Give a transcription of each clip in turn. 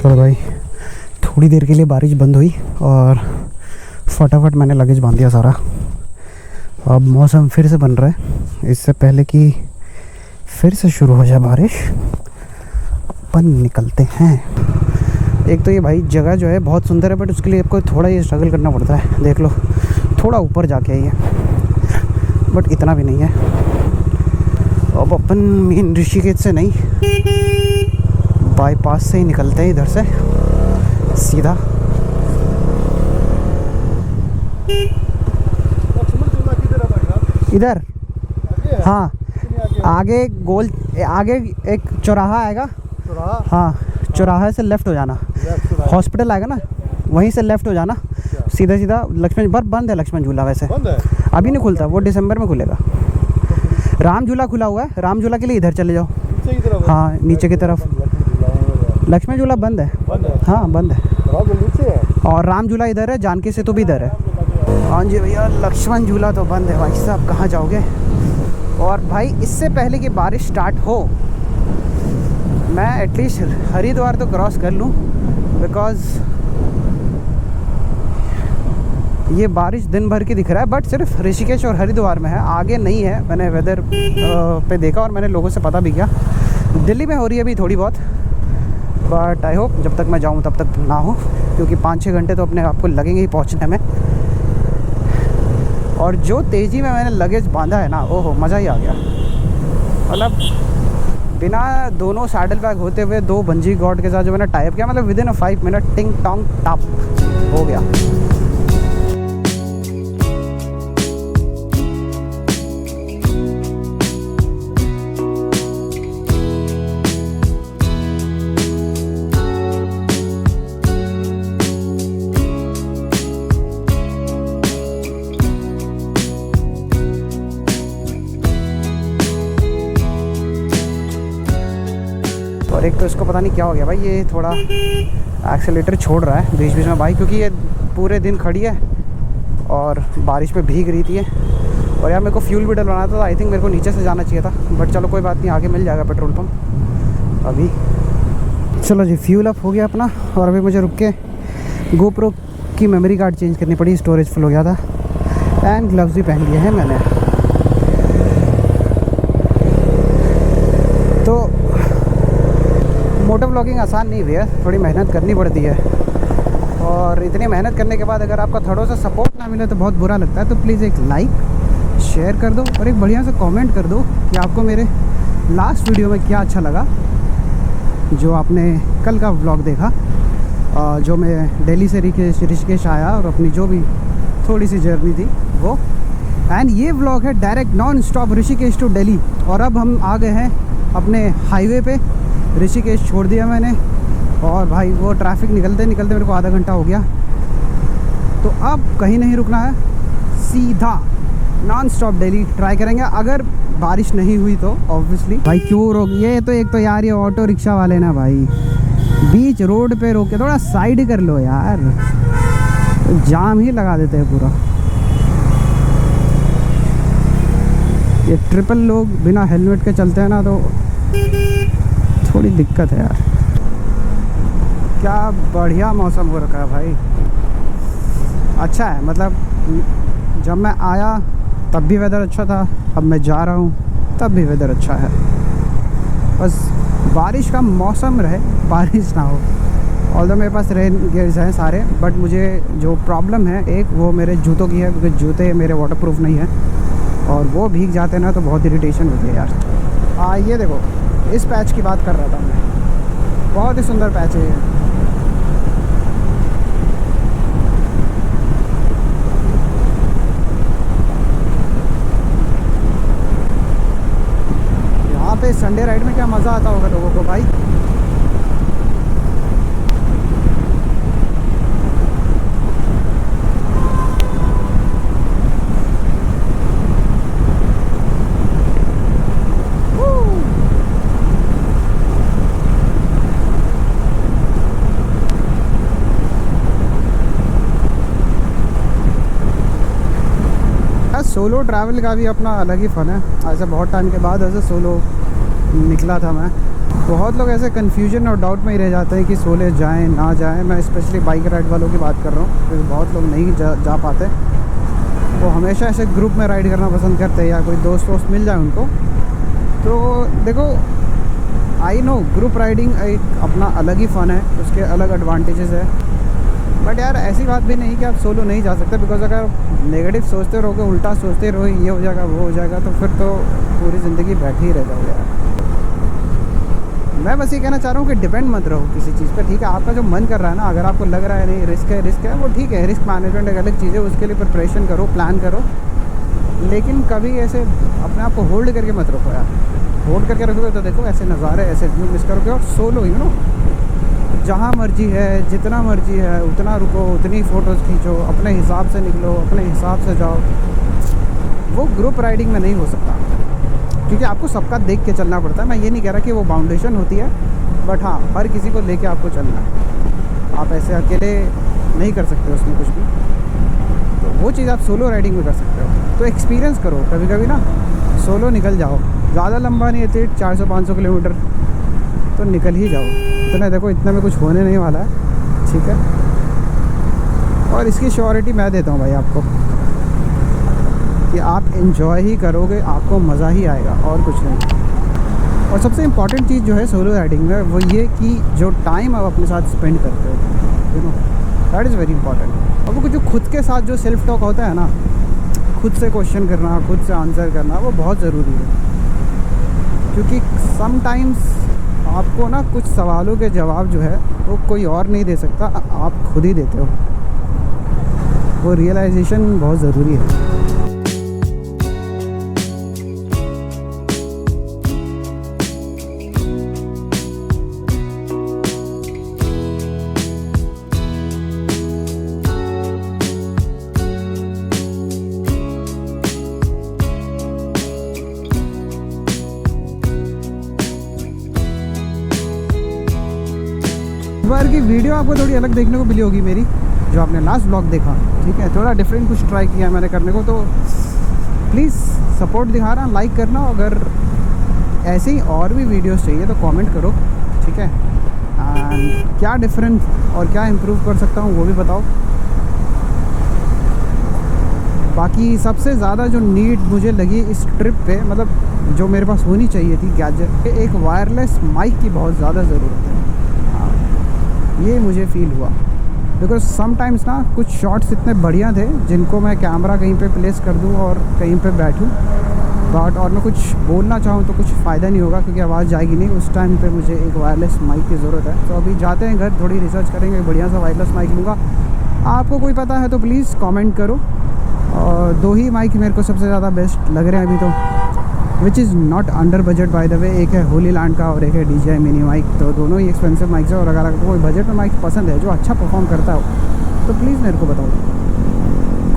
चलो भाई, थोड़ी देर के लिए बारिश बंद हुई और फटाफट मैंने लगेज बांध दिया सारा। अब मौसम फिर से बन रहा है, इससे पहले कि फिर से शुरू हो जाए बारिश अपन निकलते हैं। एक तो ये भाई जगह जो है बहुत सुंदर है, बट उसके लिए आपको थोड़ा ये स्ट्रगल करना पड़ता है। देख लो, थोड़ा ऊपर जाके आई है, बट इतना भी नहीं है। अब अपन मेन ऋषिकेश से नहीं, बाईपास से ही निकलते हैं इधर से सीधा। इधर हाँ, आगे गोल, आगे एक चौराहा आएगा। हाँ, चौराहे से लेफ़्ट हो जाना, हॉस्पिटल आएगा ना, वहीं से लेफ़्ट हो जाना, सीधा सीधा लक्ष्मण। पर बंद है लक्ष्मण झूला, वैसे अभी नहीं खुलता, वो दिसंबर में खुलेगा। राम झूला खुला हुआ है, राम झूला के लिए इधर चले जाओ। हाँ, नीचे की तरफ लक्ष्मण झूला बंद है। हाँ बंद है, और राम झूला इधर है, जानकी सेतु भी इधर है। हाँ जी भैया, लक्ष्मण झूला तो बंद है। भाई साहब कहाँ जाओगे? और भाई इससे पहले कि बारिश स्टार्ट हो, मैं एटलीस्ट हरिद्वार तो क्रॉस कर लूँ, बिकॉज़ ये बारिश दिन भर की दिख रहा है, बट सिर्फ ऋषिकेश और हरिद्वार में है, आगे नहीं है। मैंने वेदर पे देखा और मैंने लोगों से पता भी किया। दिल्ली में हो रही है अभी थोड़ी बहुत, बट आई होप जब तक मैं जाऊँ तब तक ना हो, क्योंकि 5-6 घंटे तो अपने आप को लगेंगे ही पहुँचने में। और जो तेज़ी में मैंने लगेज बांधा है ना, ओहो मज़ा ही आ गया। मतलब बिना दोनों सैडल बैग होते हुए 2 बंजी गॉर्ड के साथ जो मैंने टाइप किया, मतलब विदिन 5 मिनट टिंग टोंग टॉप हो गया। और एक तो इसको पता नहीं क्या हो गया भाई, ये थोड़ा एक्सेलेरेटर छोड़ रहा है बीच बीच में भाई, क्योंकि ये पूरे दिन खड़ी है और बारिश में भीग रही थी। और यार मेरे को फ्यूल भी डलवाना था, आई थिंक मेरे को नीचे से जाना चाहिए था, बट चलो कोई बात नहीं, आगे मिल जाएगा पेट्रोल पंप अभी। चलो जी, फ्यूल अप हो गया अपना, और अभी मुझे रुक के गोप्रो की मेमोरी कार्ड चेंज करनी पड़ी, स्टोरेज फुल हो गया था। एंड ग्लव्स भी पहन लिए हैं मैंने। तो मोटो ब्लॉगिंग आसान नहीं भैया, थोड़ी मेहनत करनी पड़ती है, और इतनी मेहनत करने के बाद अगर आपका थोड़ा सा सपोर्ट ना मिले तो बहुत बुरा लगता है। तो प्लीज़ एक लाइक शेयर कर दो और एक बढ़िया सा कमेंट कर दो कि आपको मेरे लास्ट वीडियो में क्या अच्छा लगा, जो आपने कल का व्लॉग देखा, जो मैं दिल्ली से ऋषिकेश आया और अपनी जो भी थोड़ी सी जर्नी थी वो। एंड ये व्लॉग है direct non stop Rishikesh to Delhi, और अब हम आ गए हैं अपने हाईवे पे। ऋषिकेश छोड़ दिया मैंने, और भाई वो ट्रैफिक निकलते निकलते मेरे को आधा घंटा हो गया। तो अब कहीं नहीं रुकना है, सीधा नॉन स्टॉप दिल्ली ट्राई करेंगे, अगर बारिश नहीं हुई तो ऑब्वियसली। भाई क्यों रोक, ये तो एक तो यार ये ऑटो रिक्शा वाले ना भाई बीच रोड पे रोक के थोड़ा साइड कर लो यार, जाम ही लगा देते हैं पूरा। ये ट्रिपल लोग बिना हेलमेट के चलते हैं ना, तो थोड़ी दिक्कत है यार। क्या बढ़िया मौसम हो रखा है भाई, अच्छा है। मतलब जब मैं आया तब भी वेदर अच्छा था, अब मैं जा रहा हूँ तब भी वेदर अच्छा है। बस बारिश का मौसम रहे, बारिश ना हो। ऑल्दो मेरे पास रेन गियर्स हैं सारे, बट मुझे जो प्रॉब्लम है एक, वो मेरे जूतों की है, क्योंकि जूते मेरे वाटरप्रूफ नहीं है, और वो भीग जाते हैं ना तो बहुत इरिटेशन होती है यार। ये देखो, इस पैच की बात कर रहा था मैं, बहुत ही सुंदर पैच है ये। यहाँ पे संडे राइड में क्या मज़ा आता होगा लोगों को भाई। सोलो ट्रैवल का भी अपना अलग ही फ़न है। ऐसे बहुत टाइम के बाद ऐसे सोलो निकला था मैं। बहुत लोग ऐसे कन्फ्यूजन और डाउट में ही रह जाते हैं कि सोलो जाएं ना जाएं। मैं स्पेशली बाइक राइड वालों की बात कर रहा हूँ, क्योंकि बहुत लोग नहीं जा पाते। वो हमेशा ऐसे ग्रुप में राइड करना पसंद करते हैं, या कोई दोस्त मिल जाए उनको। तो देखो, आई नो ग्रुप राइडिंग एक अपना अलग ही फ़न है, उसके अलग एडवांटेजेस है। बट यार ऐसी बात भी नहीं कि आप सोलो नहीं जा सकते, बिकॉज अगर नेगेटिव सोचते रहोगे, उल्टा सोचते रहोगे, ये हो जाएगा वो हो जाएगा, तो फिर तो पूरी ज़िंदगी बैठे ही रह जाओगे यार। मैं बस ये कहना चाह रहा हूँ कि डिपेंड मत रहो किसी चीज़ पे, ठीक है। आपका जो मन कर रहा है ना, अगर आपको लग रहा है नहीं रिस्क है, वो ठीक है। रिस्क मैनेजमेंट एक अलग चीज़ है, उसके लिए प्रिपरेशन करो, प्लान करो। लेकिन कभी ऐसे अपने आप को होल्ड करके मत रखो यार। होल्ड करके रखोगे तो देखो ऐसे नज़ारे, ऐसे व्यू मिस करोगे। और सोलो जहाँ मर्जी है, जितना मर्जी है उतना रुको, उतनी फ़ोटोज़ खींचो, अपने हिसाब से निकलो, अपने हिसाब से जाओ। वो ग्रुप राइडिंग में नहीं हो सकता, क्योंकि आपको सबका देख के चलना पड़ता है। मैं ये नहीं कह रहा कि वो बाउंडेशन होती है, बट हाँ, हर किसी को लेके आपको चलना है। आप ऐसे अकेले नहीं कर सकते उसमें कुछ भी। तो वो चीज़ आप सोलो राइडिंग में कर सकते हो। तो एक्सपीरियंस करो कभी कभी ना, सोलो निकल जाओ। ज़्यादा लंबा नहीं है, 400-500 किलोमीटर तो निकल ही जाओ। इतना देखो, इतना में कुछ होने नहीं वाला है, ठीक है। और इसकी श्योरिटी मैं देता हूँ भाई आपको, कि आप एंजॉय ही करोगे, आपको मज़ा ही आएगा और कुछ नहीं। और सबसे इम्पॉर्टेंट चीज़ जो है सोलो राइडिंग में, वो ये कि जो टाइम आप अपने साथ स्पेंड करते हो, दैट इज़ वेरी इंपॉर्टेंट। और वो जो खुद के साथ जो सेल्फ टॉक होता है ना, खुद से क्वेश्चन करना, खुद से आंसर करना, वो बहुत ज़रूरी है। क्योंकि समटाइम्स आपको ना कुछ सवालों के जवाब जो है वो कोई और नहीं दे सकता, आप खुद ही देते हो। वो रियलाइजेशन बहुत ज़रूरी है। इस बार की वीडियो आपको थोड़ी अलग देखने को मिली होगी मेरी, जो आपने लास्ट ब्लॉग देखा, ठीक है। थोड़ा डिफरेंट कुछ ट्राई किया मैंने करने को, तो प्लीज़ सपोर्ट दिखाना, लाइक करना। अगर ऐसे ही और भी वीडियोस चाहिए तो कमेंट करो, ठीक है। एंड क्या डिफरेंट और क्या इम्प्रूव कर सकता हूँ वो भी बताओ। बाकी सबसे ज़्यादा जो नीड मुझे लगी इस ट्रिप पे, मतलब जो मेरे पास होनी चाहिए थी गैजेट, एक वायरलेस माइक की बहुत ज़्यादा ज़रूरत है। ये मुझे फ़ील हुआ, बिकॉज समटाइम्स ना कुछ शॉट्स इतने बढ़िया थे जिनको मैं कैमरा कहीं पे प्लेस कर दूं और कहीं पे बैठूं, बट और मैं कुछ बोलना चाहूँ तो कुछ फ़ायदा नहीं होगा, क्योंकि आवाज़ जाएगी नहीं। उस टाइम पे मुझे एक वायरलेस माइक की ज़रूरत है। तो अभी जाते हैं घर, थोड़ी रिसर्च करेंगे, बढ़िया सा वायरलेस माइक लूँगा। आपको कोई पता है तो प्लीज़ कमेंट करो। और 2 ही माइक मेरे को सबसे ज़्यादा बेस्ट लग रहे हैं अभी तो, which is not under budget by the way. एक है होली लैंड का और एक है DJI मिनी माइक। तो दोनों ही एक्सपेंसिव माइक्स है। और अगर आपको कोई बजट में माइक पसंद है जो अच्छा परफॉर्म करता हो, तो प्लीज़ मेरे को बताओ,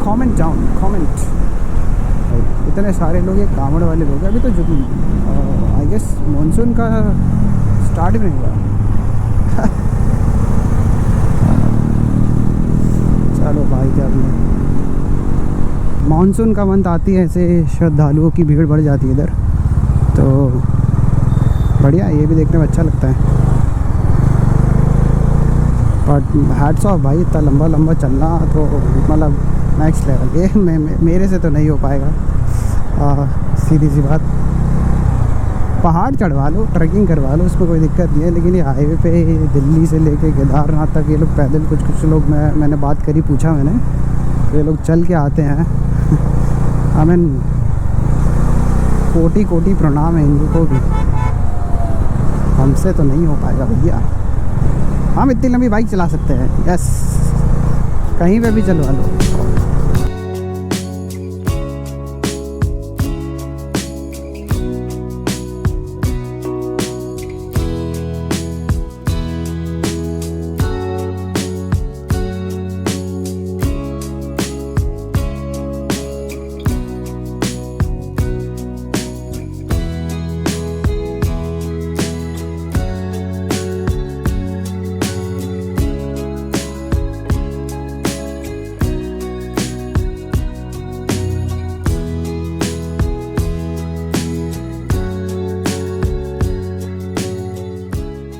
कमेंट डाउन, कमेंट। इतने सारे लोग, ये कांवड़ वाले लोग हैं। अभी तो जो आई गेस मानसून का स्टार्ट भी नहीं हुआ। चलो भाई, क्या भी मानसून का मंथ आती है, ऐसे श्रद्धालुओं की भीड़ बढ़ जाती है इधर। तो बढ़िया, ये भी देखने में अच्छा लगता है। बट हैट्स ऑफ भाई, इतना लंबा लंबा चलना तो मतलब नेक्स्ट लेवल। ये मेरे से तो नहीं हो पाएगा। सीधी सी बात, पहाड़ चढ़वा लो, ट्रैकिंग करवा लो, उसमें कोई दिक्कत नहीं है। लेकिन ये हाईवे पे दिल्ली से लेके केदारनाथ तक ये लोग पैदल, कुछ लोग, मैंने बात करी, पूछा मैंने, तो ये लोग चल के आते हैं। आई मीन कोटि कोटि प्रणाम है इनको भी, हमसे तो नहीं हो पाएगा भैया। हम इतनी लंबी बाइक चला सकते हैं, यस, कहीं पे भी चलवा लो।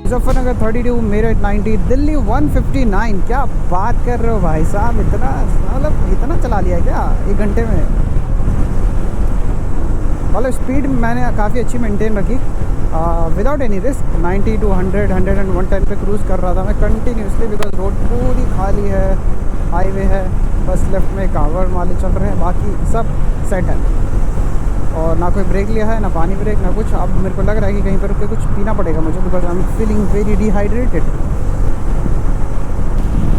मुजफ्फरनगर 32, मेरठ 90, दिल्ली 159। क्या बात कर रहे हो भाई साहब, इतना मतलब इतना चला लिया क्या 1 घंटे में। मतलब स्पीड मैंने काफ़ी अच्छी मेंटेन रखी without any risk. 90 to 100, 100 and 110 पे क्रूज़ कर रहा था मैं कंटिन्यूसली, बिकॉज रोड पूरी खाली है, हाईवे है, बस लेफ्ट में कावर वाले चल रहे हैं, बाकी सब सेट है। और ना कोई ब्रेक लिया है, ना पानी ब्रेक, ना कुछ। अब मेरे को लग रहा है कि कहीं पर रुक के कुछ पीना पड़ेगा मुझे, because I am feeling very dehydrated.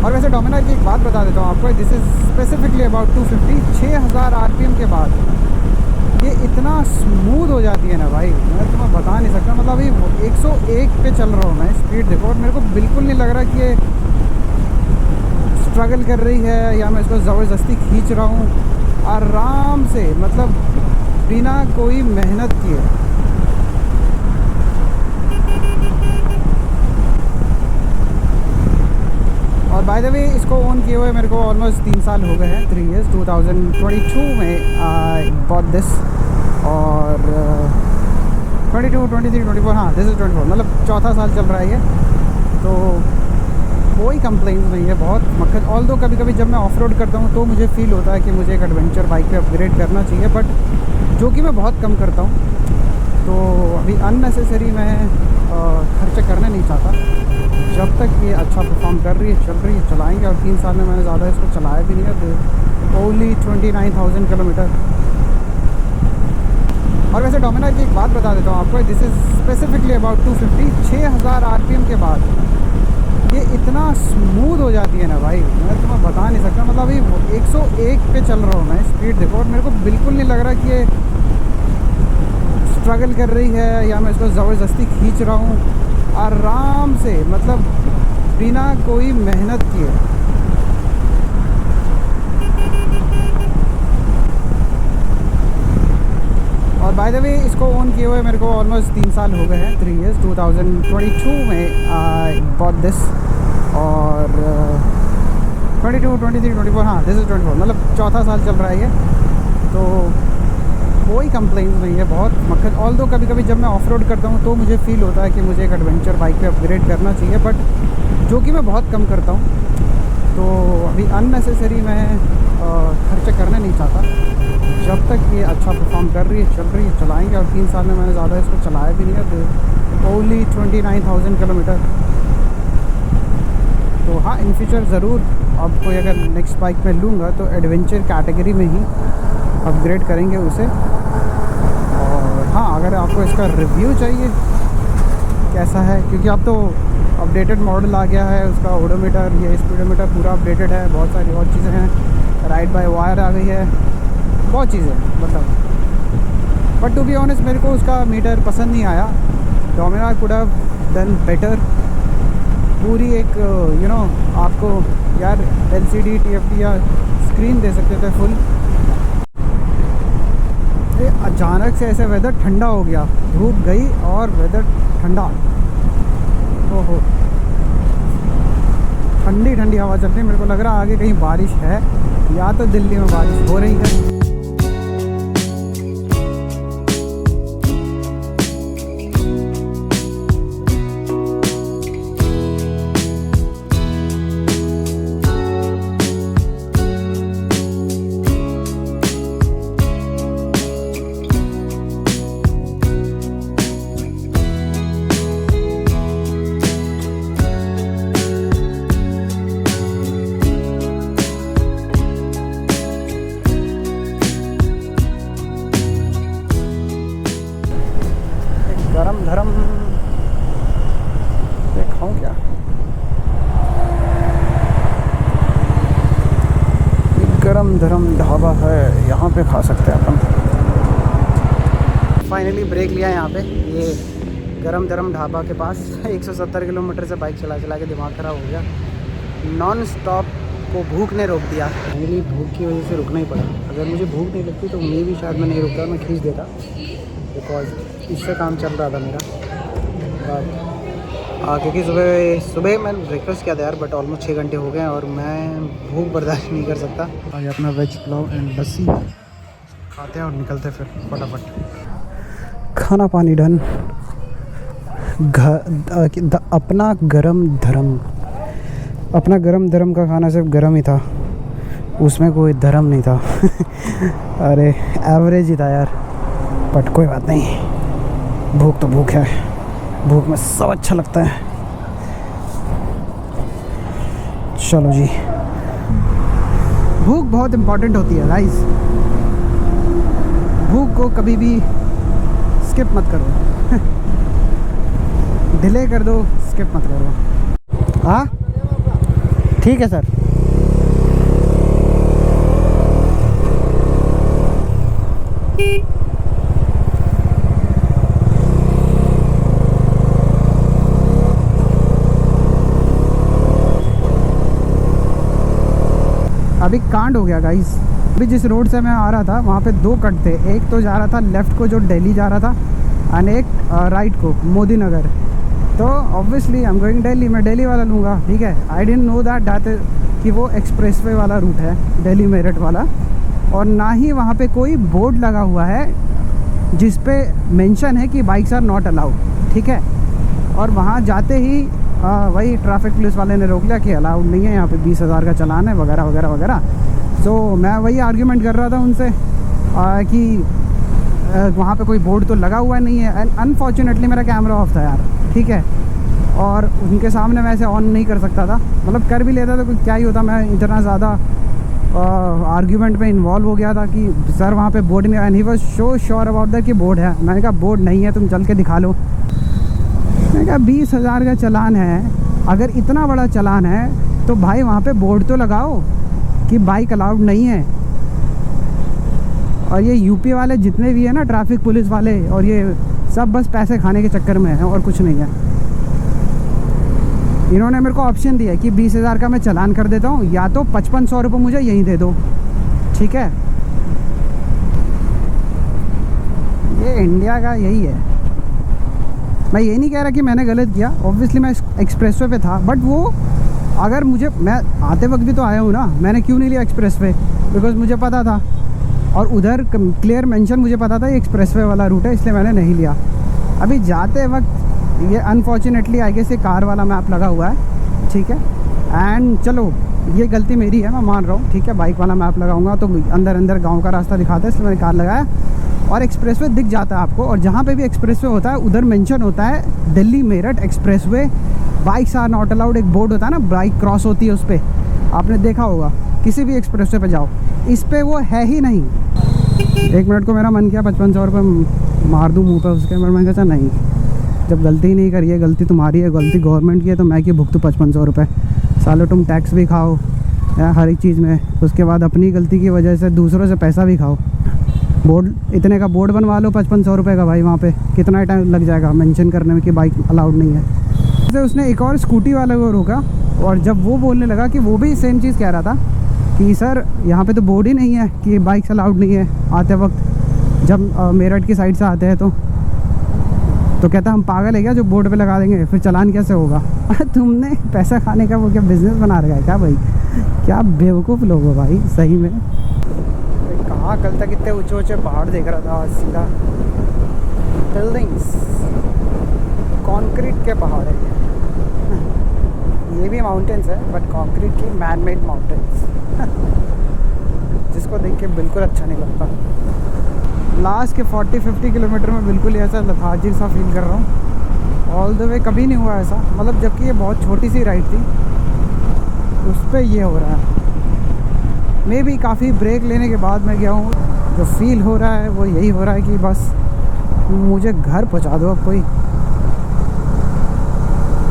और वैसे डोमिनोर की एक बात बता देता हूँ आपको, this is specifically about 250। 6000 RPM के बाद ये इतना स्मूथ हो जाती है ना भाई, मैं तुम्हें बता नहीं सकता। मतलब अभी 101 पे चल रहा हूँ मैं, स्पीड देखो, और मेरे को बिल्कुल नहीं लग रहा कि ये स्ट्रगल कर रही है या मैं इसको ज़बरदस्ती खींच रहा हूँ। आराम से, मतलब बिना कोई मेहनत किए। और बाय द वे इसको ओन किए हुए मेरे को ऑलमोस्ट 3 साल हो गए हैं, 3 years। 2022 में आई बॉट दिस, और 22, 23, 24, हाँ दिस इज़ 24, मतलब 4था साल चल रहा है ये। तो कोई कंप्लेंट्स नहीं है, बहुत मक्खन। ऑल्दो कभी कभी जब मैं ऑफ रोड करता हूँ तो मुझे फील होता है कि मुझे एक एडवेंचर बाइक पे अपग्रेड करना चाहिए, बट जो कि मैं बहुत कम करता हूँ। तो अभी अननेसेसरी मैं खर्चे करने नहीं चाहता। जब तक ये अच्छा परफॉर्म कर रही है, चल रही है, चलाएंगे। और 3 साल में मैंने ज़्यादा इसको चलाया भी नहीं है, ओनली 29,000 किलोमीटर। और वैसे डोमिनोर की एक बात बता देता हूँ आपको, this is specifically about 250। 6000 RPM के बाद ये इतना स्मूथ हो जाती है ना भाई, मैं तुम्हें बता नहीं सकता। मतलब अभी 101 पे चल रहा हूँ मैं, स्पीड देखो, और मेरे को बिल्कुल नहीं लग रहा कि ये स्ट्रगल कर रही है या मैं इसको ज़बरदस्ती खींच रहा हूँ। आराम से, मतलब बिना कोई मेहनत किए। और बाय द वे इसको ओन किए हुए मेरे को ऑलमोस्ट 3 साल हो गए हैं, 3 years। 2022 में आई बॉट दिस, और 22, 23, 24, हाँ दिस इज़ 24, मतलब 4था साल चल रहा है ये। तो कोई कंप्लेंट्स नहीं है, बहुत मक्खन। ऑल्दो कभी कभी जब मैं ऑफ रोड करता हूँ तो मुझे फील होता है कि मुझे एक एडवेंचर बाइक पे अपग्रेड करना चाहिए, बट जो कि मैं बहुत कम करता हूँ। तो अभी अननेसेसरी मैं खर्चे करने नहीं चाहता। जब तक ये अच्छा परफॉर्म कर रही है, चल रही है, चलाएंगे। और 3 साल में मैंने ज़्यादा इसको चलाया भी नहीं है, ओनली 29,000 किलोमीटर। तो हाँ, इन फ्यूचर ज़रूर अब कोई अगर नेक्स्ट बाइक में लूँगा तो एडवेंचर कैटेगरी में ही अपग्रेड करेंगे उसे। और हाँ, अगर आपको इसका रिव्यू चाहिए कैसा है, क्योंकि अब तो अपडेटेड मॉडल आ गया है, उसका ओडोमीटर, ये स्पीडोमीटर पूरा अपडेटेड है, बहुत सारी और चीज़ें हैं, राइड बाय वायर आ गई है, बहुत चीज़ें मतलब। बट टू बी ऑनेस्ट मेरे को उसका मीटर पसंद नहीं आया। डोमिनोर कुड हैव डन बेटर। पूरी एक आपको यार LCD TFT या स्क्रीन दे सकते थे फुल। अचानक से ऐसे वेदर ठंडा हो गया, धूप गई और वेदर ठंडा। ओहो, ठंडी ठंडी हवा चल रही है। मेरे को लग रहा है आगे कहीं बारिश है, या तो दिल्ली में बारिश हो रही है। गरम धरम खाऊं क्या? गरम धरम ढाबा है, यहाँ पे खा सकते हैं अपन। फाइनली ब्रेक लिया यहाँ पे, ये गरम धरम ढाबा के पास। 170 किलोमीटर से बाइक चला चला के दिमाग ख़राब हो गया। नॉन स्टॉप को भूख ने रोक दिया। फाइनली भूख की वजह से रुकना ही पड़ा। अगर मुझे भूख नहीं लगती तो मैं भी शायद मैं नहीं रुकता, मैं खींच देता, बिकॉज इससे काम चल रहा था मेरा। बट क्योंकि सुबह मैंने ब्रेकफास्ट किया था यार, बट ऑलमोस्ट 6 घंटे हो गए हैं और मैं भूख बर्दाश्त नहीं कर सकता। आज अपना वेज पुलाव एंड लस्सी खाते हैं और निकलते फिर फटाफट। खाना पानी डन, अपना गरम धर्म, अपना गरम धर्म का खाना सिर्फ गरम ही था, उसमें कोई धर्म नहीं था। अरे एवरेज ही था यार, बट कोई बात नहीं, भूख तो भूख है, भूख में सब अच्छा लगता है। चलो जी, भूख बहुत इम्पोर्टेंट होती है गाइस, भूख को कभी भी स्किप मत करो। डिले कर दो, स्किप मत करो। हाँ ठीक है सर। अभी कांड हो गया गाइस। अभी जिस रोड से मैं आ रहा था वहाँ पे दो कट थे, एक तो जा रहा था लेफ़्ट को जो दिल्ली जा रहा था एंड एक राइट को मोदी नगर। तो obviously I am going Delhi, मैं दिल्ली वाला लूँगा, ठीक है। आई डिडंट नो दैट कि वो एक्सप्रेसवे वाला रूट है, दिल्ली मेरठ वाला, और ना ही वहाँ पे कोई बोर्ड लगा हुआ है जिस पे मेंशन है कि बाइक्स आर नॉट अलाउड, ठीक है। और वहाँ जाते ही वही ट्रैफिक पुलिस वाले ने रोक लिया कि अलाउड नहीं है, यहाँ पे 20,000 का चालान है वगैरह वगैरह वगैरह। तो मैं वही आर्ग्यूमेंट कर रहा था उनसे कि वहाँ पे कोई बोर्ड तो लगा हुआ नहीं है, एंड अनफॉर्चुनेटली मेरा कैमरा ऑफ था यार, ठीक है। और उनके सामने मैं ऐसे ऑन नहीं कर सकता था, मतलब कर भी लेता तो क्या ही होता, मैं इतना ज़्यादा आर्ग्यूमेंट में इन्वॉल्व हो गया था कि सर वहाँ पे बोर्ड नहीं, and he was so sure about that कि बोर्ड है। मैंने कहा बोर्ड नहीं है, तुम चल के दिखा लो। मैंने कहा 20,000 का चालान है, अगर इतना बड़ा चालान है तो भाई वहाँ पे बोर्ड तो लगाओ कि बाइक अलाउड नहीं है। और ये यूपी वाले जितने भी है ना, ट्रैफिक पुलिस वाले, और ये सब बस पैसे खाने के चक्कर में है और कुछ नहीं है। इन्होंने मेरे को ऑप्शन दिया कि 20,000 का मैं चालान कर देता हूँ, या तो 5500 रुपये मुझे यहीं दे दो, ठीक है। ये इंडिया का यही है। मैं ये नहीं कह रहा कि मैंने गलत किया, ऑब्वियसली मैं एक्सप्रेसवे पे था, बट वो अगर मुझे, मैं आते वक्त भी तो आया हूँ ना, मैंने क्यों नहीं लिया एक्सप्रेसवे, बिकॉज मुझे पता था, और उधर क्लियर मेंशन मुझे पता था ये एक्सप्रेसवे वाला रूट है, इसलिए मैंने नहीं लिया। अभी जाते वक्त ये अनफॉर्चुनेटली आई गेस ये कार वाला मैप लगा हुआ है, ठीक है। एंड चलो ये गलती मेरी है, मैं मान रहा हूँ, ठीक है। बाइक वाला मैप लगाऊंगा तो अंदर अंदर गाँव का रास्ता दिखाता है, इसलिए मैंने कार लगाया, और एक्सप्रेसवे दिख जाता है आपको। और जहाँ पे भी एक्सप्रेसवे होता है उधर मेंशन होता है Delhi Meerut expressway, bikes are not allowed, एक बोर्ड होता है ना, बाइक क्रॉस होती है उस पर, आपने देखा होगा किसी भी एक्सप्रेसवे पे जाओ, इस पे वो है ही नहीं। एक मिनट को मेरा मन किया 5500 रुपये मार दूँ मुँह पे उसके, पर मैंने कहा नहीं, जब गलती ही नहीं करी है, गलती तुम्हारी है, गलती गवर्नमेंट की है, तो मैं क्यों भुगतूँ 5500 रुपये। सालों तुम टैक्स भी खाओ या हर एक चीज़ में, उसके बाद अपनी गलती की वजह से दूसरों से पैसा भी खाओ। बोर्ड इतने का बोर्ड बनवा लो 5500 रुपये का, भाई वहाँ पे कितना टाइम लग जाएगा मेंशन करने में कि बाइक अलाउड नहीं है। जैसे उसने एक और स्कूटी वाले को रोका, और जब वो बोलने लगा कि वो भी सेम चीज़ कह रहा था कि सर यहाँ पे तो बोर्ड ही नहीं है कि बाइक्स अलाउड नहीं है आते वक्त, जब मेरठ की साइड से आते हैं तो कहता हम पागल है क्या जो बोर्ड पे लगा देंगे, फिर चालान कैसे होगा। तुमने पैसा खाने का वो क्या बिज़नेस बना रखा है क्या भाई, क्या बेवकूफ़ लोग हो भाई सही में। कहाँ कल तक इतने ऊंचे ऊंचे पहाड़ देख रहा था, आज सीधा बिल्डिंग्स, कंक्रीट के पहाड़ है ये भी माउंटेन्स है, बट कंक्रीट की मैन मेड माउंटेन्स, जिसको देख के बिल्कुल अच्छा नहीं लगता। लास्ट के 40-50 किलोमीटर में बिल्कुल ऐसा लथार्जिक सा फील कर रहा हूँ, ऑल द वे कभी नहीं हुआ ऐसा, मतलब जबकि ये बहुत छोटी सी राइड थी, उस पर ये हो रहा है। मे भी काफ़ी ब्रेक लेने के बाद मैं गया हूँ, जो फील हो रहा है वो यही हो रहा है कि बस मुझे घर पहुँचा दो अब कोई।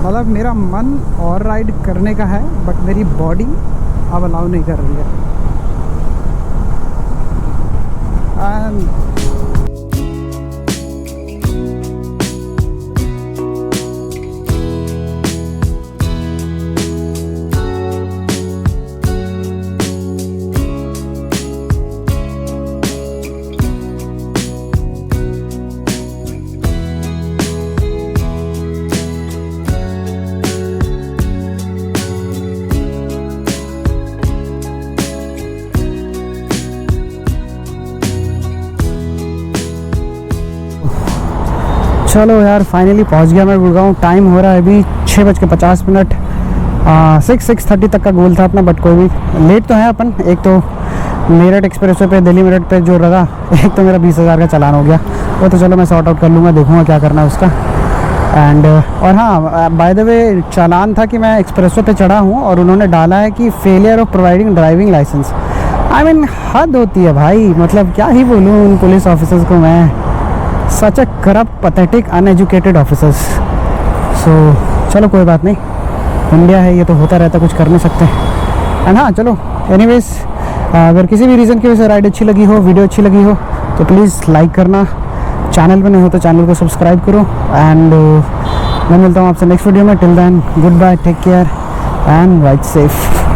मतलब मेरा मन और राइड करने का है, बट मेरी बॉडी अब अलाउ नहीं कर रही है। चलो यार फाइनली पहुंच गया मैं गुड़गांव। टाइम हो रहा है अभी 6:50। 6:30 तक का गोल था अपना, बट कोई भी लेट तो है अपन। एक तो मेरठ एक्सप्रेस वे पे, दिल्ली मेरठ पे जो लगा, एक तो मेरा 20,000 का चालान हो गया। वो तो चलो मैं सॉर्ट आउट कर लूँगा, देखूँगा क्या करना है उसका। एंड और हाँ, बाय द वे चालान था कि मैं एक्सप्रेस वे पे चढ़ा हूँ और उन्होंने डाला है कि failure of providing driving licence. I mean हद होती है भाई, मतलब क्या ही बोलूँ उन पुलिस ऑफिसर्स को मैं। Such a corrupt, pathetic, uneducated officers. So चलो कोई बात नहीं, इंडिया है, ये तो होता रहता, कुछ कर नहीं सकते। एंड हाँ चलो एनीवेज, अगर किसी भी रीज़न की वजह से राइड अच्छी लगी हो, वीडियो अच्छी लगी हो, तो प्लीज़ लाइक करना। चैनल पे नहीं हो तो चैनल को सब्सक्राइब करो। एंड मैं मिलता हूँ आपसे नेक्स्ट वीडियो में। Till then goodbye, take care and ride safe.